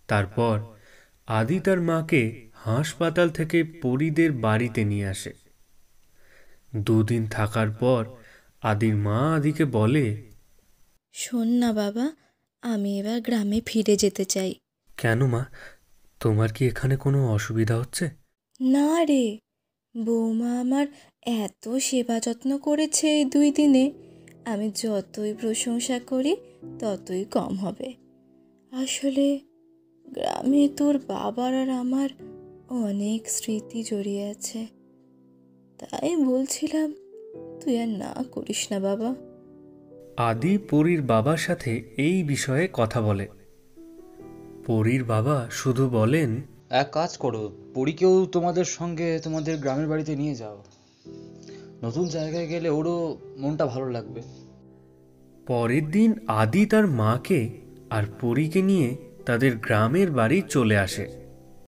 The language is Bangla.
তারপর আদি তার মাকে হাসপাতাল থেকে পরীদের বাড়িতে নিয়ে আসে। দুদিন থাকার পর আদির মা আদিকে বলে, শোন না বাবা, আমি এবার গ্রামে ফিরে যেতে চাই। কেন মা, তোমার কি এখানে কোনো অসুবিধা হচ্ছে? না রে, বৌমা আমার এত সেবা যত্ন করেছে এই 2 দিনে, আমি যতই প্রশংসা করি ততই কম হবে। আসলে গ্রামে তোর বাবার আর আমার অনেক স্মৃতি জড়িয়ে আছে, তাই বলছিলাম তুই আর না করিস না বাবা। আদি পরীর বাবার সাথে এই বিষয়ে কথা বলে। পরীর বাবা শুধু বলেন, এক কাজ করো, পরীকেও তোমাদের সঙ্গে তোমাদের গ্রামের বাড়িতে নিয়ে যাও। নতুন জায়গায় গেলে ওরও মনটা ভালো লাগবে। পরের দিন আদি তার মাকে আর পরীকে নিয়ে তাদের গ্রামের বাড়ি চলে আসে।